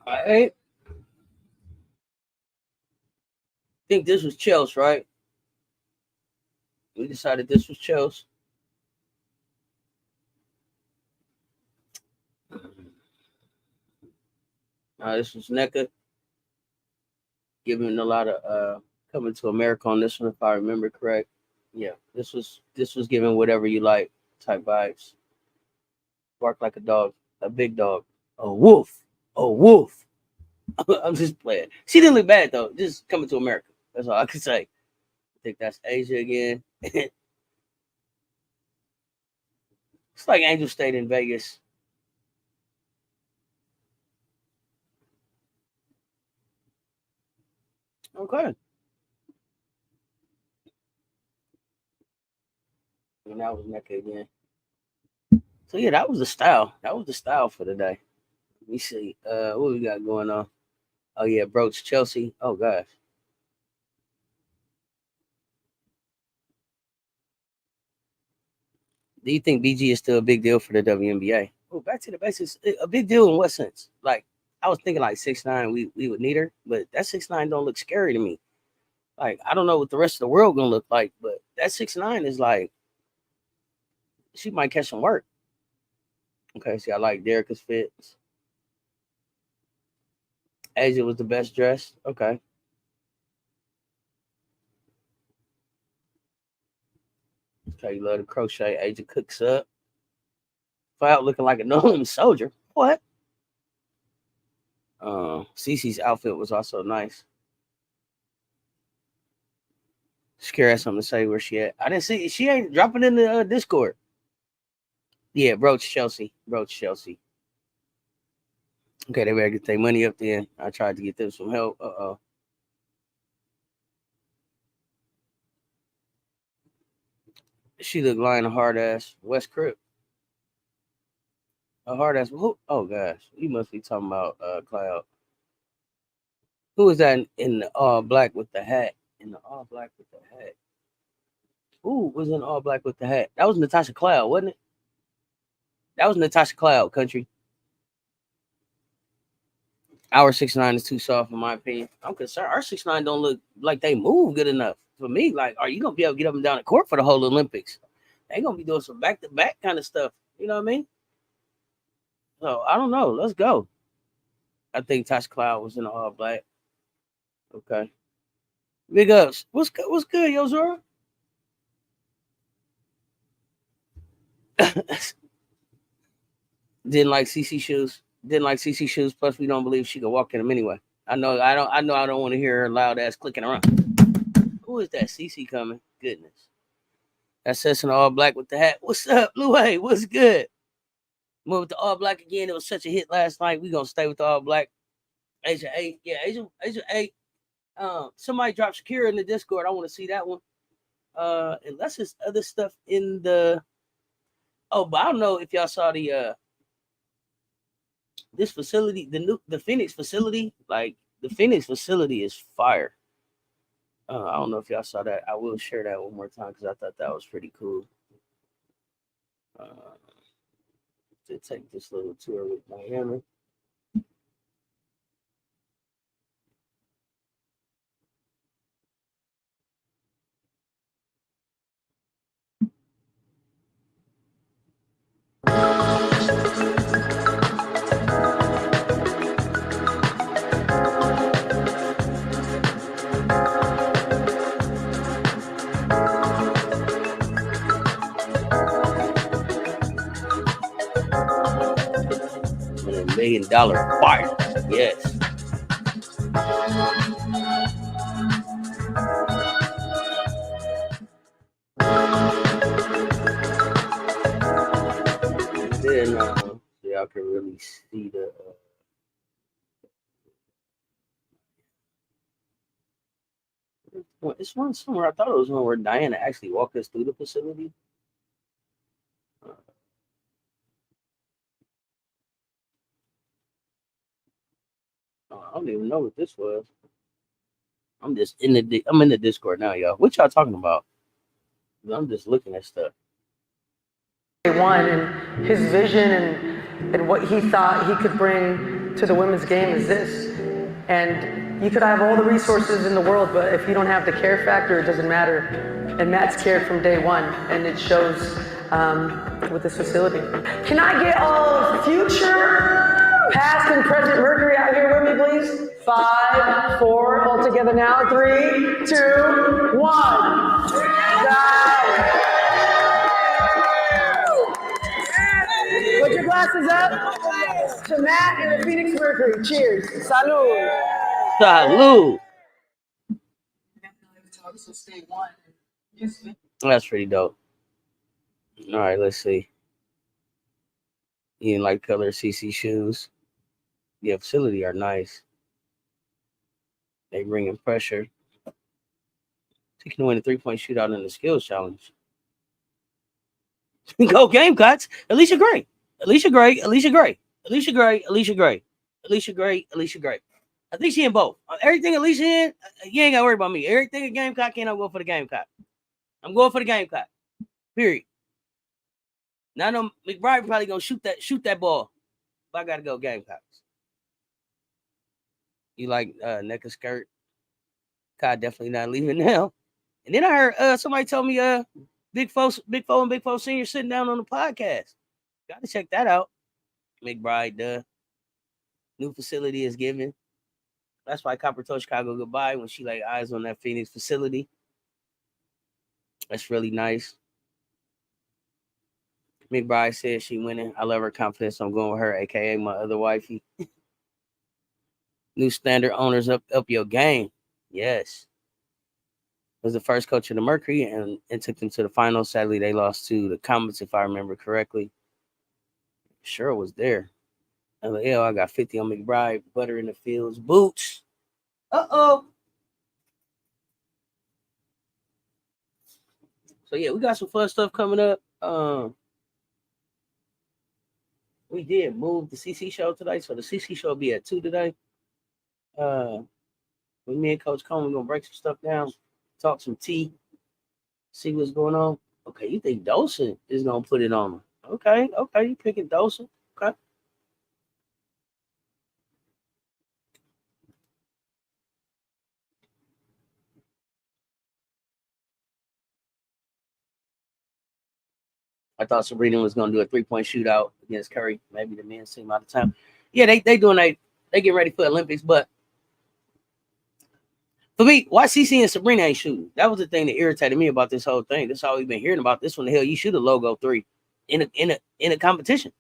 I think this was Chelsea, right? We decided this was Chelsea. This was NECA. Giving a lot of Coming to America on this one, if I remember correct. Yeah, this was giving whatever you like type vibes. Bark like a dog, a big dog, a wolf, a wolf. I'm just playing. She didn't look bad though. Just Coming to America. That's all I can say. think that's Asia again. It's like Angel State in Vegas. Okay. And that was Mecca again. So yeah, that was the style. That was the style for the day. Let me see. What we got going on? Oh yeah, Broach Chelsea. Oh gosh. Do you think BG is still a big deal for the WNBA? Oh, back to the basics. A big deal in what sense? Like, I was thinking like 6'9", we would need her, but that 6'9" don't look scary to me. Like, I don't know what the rest of the world gonna look like, but that 6'9" is like, she might catch some work. Okay, see, I like Derica's fits. Asia was the best dressed. Okay. Okay, you love the crochet. Asia cooks up. Out looking like a known soldier. What? Cece's outfit was also nice. Scare has something to say where she at. I didn't see. She ain't dropping in the Discord. Yeah, Broach Chelsea. Okay, they better get their money up then. I tried to get them some help. She looked lying a hard ass. West Crip. A hard ass. Who? Oh gosh, you must be talking about Cloud. Who was that in the all black with the hat? In the all black with the hat. Who was in all black with the hat? That was Natasha Cloud, wasn't it? That was Natasha Cloud, country. Our 6'9" is too soft, in my opinion. I'm concerned. Our 6'9" don't look like they move good enough for me. Like, are you gonna be able to get up and down the court for the whole Olympics? They ain't gonna be doing some back-to-back kind of stuff. You know what I mean? So I don't know. Let's go. I think Tasha Cloud was in the all black. Okay. Big ups. What's good, yo, Zora? Didn't like CC shoes. Plus, we don't believe she could walk in them anyway. I know. I don't want to hear her loud ass clicking around. Who is that? CC coming? Goodness. That's Cess in all black with the hat. What's up, Blue? Hey, what's good? Went with the all black again. It was such a hit last night. We gonna stay with the all black. Asia 8. Yeah, Asia 8. Somebody dropped Shakira in the Discord. I want to see that one. Unless there's other stuff in the. Oh, but I don't know if y'all saw the this facility, the Phoenix facility. Like, the Phoenix facility is fire. I don't know if y'all saw that. I will share that one more time because I thought that was pretty cool. To take this little tour with Miami. $1 million fire. Yes. Then y'all can really see the it's one somewhere. I thought it was one where Diana actually walked us through the facility. I don't even know what this was. I'm in the Discord now, y'all. What y'all talking about? I'm just looking at stuff. One and his vision and what he thought he could bring to the women's game is this. And you could have all the resources in the world, but if you don't have the care factor, it doesn't matter. And Matt's cared from day one, and it shows with this facility. Can I get all future, past, and present Mercury out here with me, please? 5, 4, all together now. 3, 2, 1. Put your glasses up to Matt and the Phoenix Mercury. Cheers. Salud. Salud. That's pretty dope. All right, let's see. You didn't like color CC shoes? Yeah, facility are nice. They bring in pressure. Taking to win a 3-point shootout in the skills challenge. Go Gamecocks. Allisha Gray. Allisha Gray. Allisha Gray. Allisha Gray. Allisha Gray. Allisha Gray. Allisha Gray. I think she in both. Everything Allisha in, you ain't got to worry about me. Everything a Gamecock in, I'm going for the Gamecock. I'm going for the Gamecock. Period. Now I know McBride probably gonna shoot that ball. But I gotta go Gamecocks. You like NECA skirt? Kai definitely not leaving now. And then I heard somebody tell me Big Foe and Big Foe Senior sitting down on the podcast. Gotta check that out. McBride, new facility is given. That's why Copper told Chicago goodbye when she laid eyes on that Phoenix facility. That's really nice. McBride said she winning. I love her confidence. I'm going with her, aka my other wifey. New standard owners up your game. Yes. Was the first coach of the Mercury and took them to the finals. Sadly, they lost to the Comets, if I remember correctly. Cheryl was there. I got 50 on McBride. Butter in the fields. Boots. Uh-oh. So, yeah, we got some fun stuff coming up. We did move the CC show today, so the CC show will be at 2 today. With me and Coach Coleman, we're going to break some stuff down, talk some tea, see what's going on. Okay, you think Dawson is going to put it on him. Okay, you picking Dawson. Okay. I thought Sabrina was going to do a 3-point shootout against Curry. Maybe the men's team out of time. Yeah, they getting ready for Olympics. But for me, why CC and Sabrina ain't shooting? That was the thing that irritated me about this whole thing. That's all we've been hearing about. This one, the hell, you shoot a logo 3 in a competition.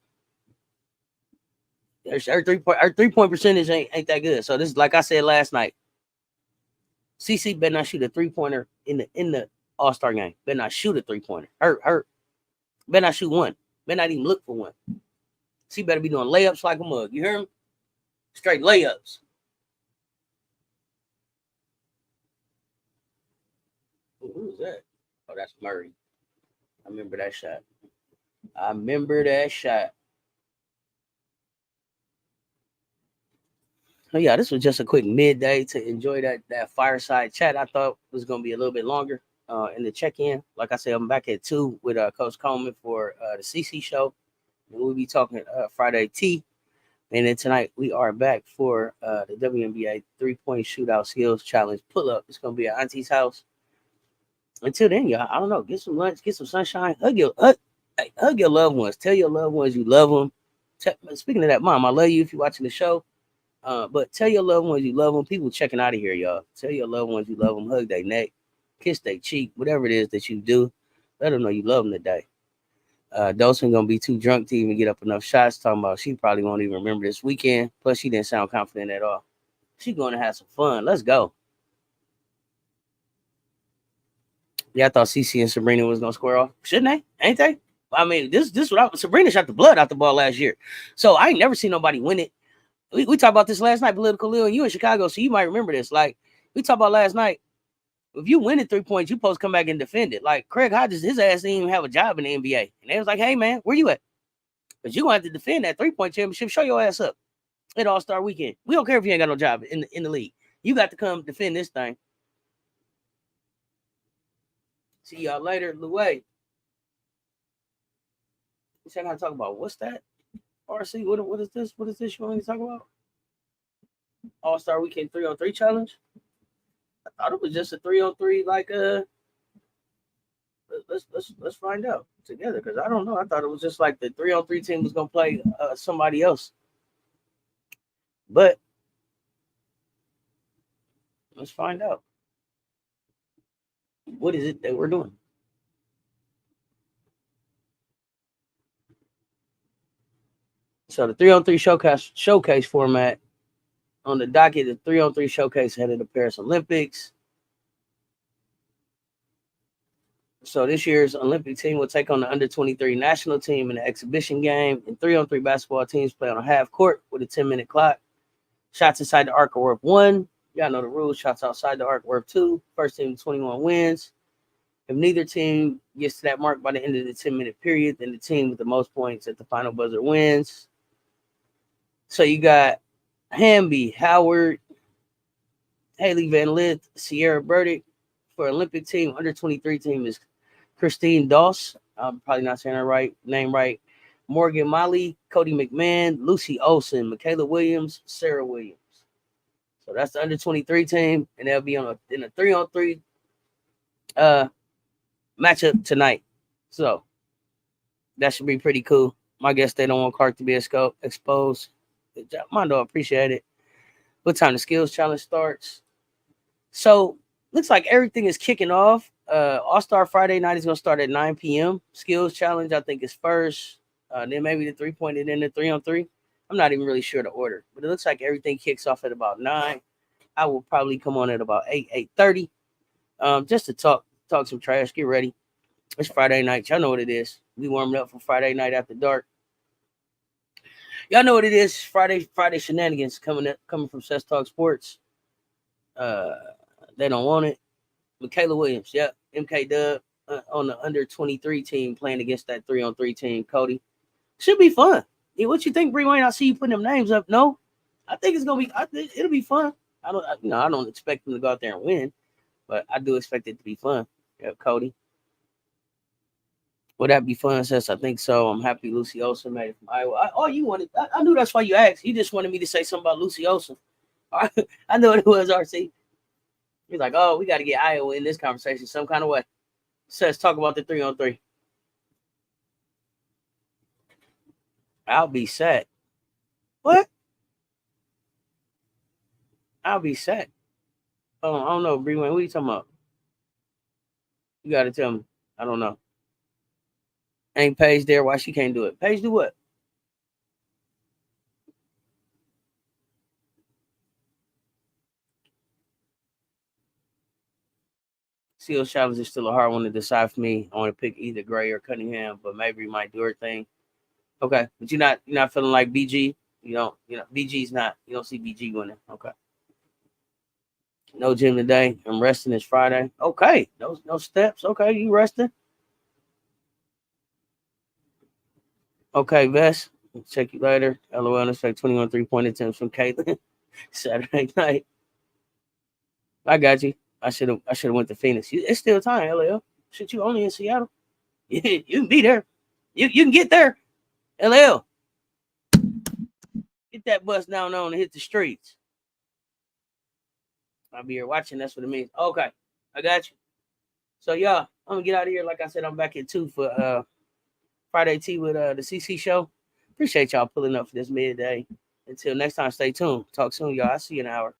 Our 3-point percentage ain't that good. So this is like I said last night. CC better not shoot a 3-pointer in the All-Star game. Better not shoot a 3-pointer. Hurt. Better not shoot one. Better not even look for one. She better be doing layups like a mug. You hear me? Straight layups. Ooh, who was that? Oh, that's Murray. I remember that shot. Oh, yeah, this was just a quick midday to enjoy that fireside chat. I thought it was going to be a little bit longer. In the check-in, like I said, I'm back at 2 with Coach Coleman for the CC show. And we'll be talking Friday T. And then tonight we are back for the WNBA 3-point shootout skills challenge pull-up. It's gonna be at Auntie's house. Until then, y'all, I don't know. Get some lunch, get some sunshine. Hug your loved ones. Tell your loved ones you love them. Speaking of that, Mom, I love you if you're watching the show. But tell your loved ones you love them. People checking out of here, y'all. Tell your loved ones you love them. Hug their neck. Kiss their cheek, whatever it is that you do, let them know you love them today. Dawson gonna be too drunk to even get up enough shots. Talking about she probably won't even remember this weekend. Plus, she didn't sound confident at all. She's going to have some fun. Let's go. Yeah, I thought CC and Sabrina was gonna square off. Shouldn't they? Ain't they? I mean, this Sabrina shot the blood out the ball last year, so I ain't never seen nobody win it. We talked about this last night, Political Lil, and you in Chicago, so you might remember this. Like we talked about last night. If you win at 3 points, you supposed to come back and defend it. Like Craig Hodges, his ass didn't even have a job in the NBA. And they was like, hey, man, where you at? Because you're going to have to defend that 3-point championship. Show your ass up at All-Star Weekend. We don't care if you ain't got no job in the league. You got to come defend this thing. See y'all later, Louis. What y'all got to talk about? What's that? RC, what is this? What is this you want me to talk about? All-Star Weekend 3-on-3 challenge? I thought it was just a 3-on-3, like let's find out together, because I don't know. I thought it was just like the 3-on-3 team was gonna play somebody else. But let's find out. What is it that we're doing? So the 3-on-3 showcase format. On the docket, the 3-on-3 showcase ahead of the Paris Olympics. So this year's Olympic team will take on the under-23 national team in an exhibition game. And 3-on-3 basketball teams play on a half court with a 10-minute clock. Shots inside the arc are worth 1. Y'all know the rules. Shots outside the arc worth 2. First team to 21 wins. If neither team gets to that mark by the end of the 10-minute period, then the team with the most points at the final buzzer wins. So you got Hamby, Howard, Haley Van Lith, Sierra Burdick. For Olympic team, under 23 team is Christine Doss. I'm probably not saying her name right. Morgan Molly, Cody McMahon, Lucy Olsen, Michaela Williams, Sarah Williams. So that's the under 23 team, and they'll be in a 3-on-3 matchup tonight. So that should be pretty cool. My guess they don't want Clark to be exposed. Good job, Mondo. Appreciate it. What time the skills challenge starts? So looks like everything is kicking off. All-Star Friday night is going to start at 9 p.m. Skills challenge, I think, is first. Then maybe the 3-point and then the 3-on-3. I'm not even really sure the order, but it looks like everything kicks off at about 9. I will probably come on at about 8:30, just to talk some trash. Get ready. It's Friday night. Y'all know what it is. We warming up for Friday night after dark. Y'all know what it is. Friday shenanigans coming from Cess Talks Sports. They don't want it. Michaela Williams, yep. MK Dub on the under 23 team playing against that 3-on-3 team. Cody, should be fun. Yeah, what you think, Bree Wayne? I see you putting them names up. No, I think it's gonna be. It'll be fun. I don't expect them to go out there and win, but I do expect it to be fun. Yeah, Cody. Would that be fun? Says I think so. I'm happy Lucy Olsen made it from Iowa. You wanted. I knew that's why you asked. You just wanted me to say something about Lucy Olsen. I know what it was, RC. He's like, oh, we got to get Iowa in this conversation some kind of way. Says talk about the 3-on-3. I'll be set. What? I'll be set. Oh, I don't know, Bree Wayne. What are you talking about? You got to tell me. I don't know. Ain't Paige there? Why she can't do it? Paige do what? Seals challenge is still a hard one to decide for me. I want to pick either Gray or Cunningham, but maybe might do her thing. Okay, but you're not feeling like BG. BG's not. You don't see BG winning. Okay. No gym today. I'm resting. It's Friday. Okay. No steps. Okay, you resting? Okay, Vess. Check you later. LOL. Expect 21 3-point attempts from Caitlin Saturday night. I got you. I should have went to Phoenix. It's still time, LL. Shit, you only in Seattle. You can be there. You can get there. LL. Get that bus down on and hit the streets. I'll be here watching. That's what it means. Okay. I got you. So, y'all, I'm going to get out of here. Like I said, I'm back at 2 for Friday Tea with the CC show. Appreciate y'all pulling up for this midday. Until next time, stay tuned. Talk soon, y'all. I'll see you in an hour.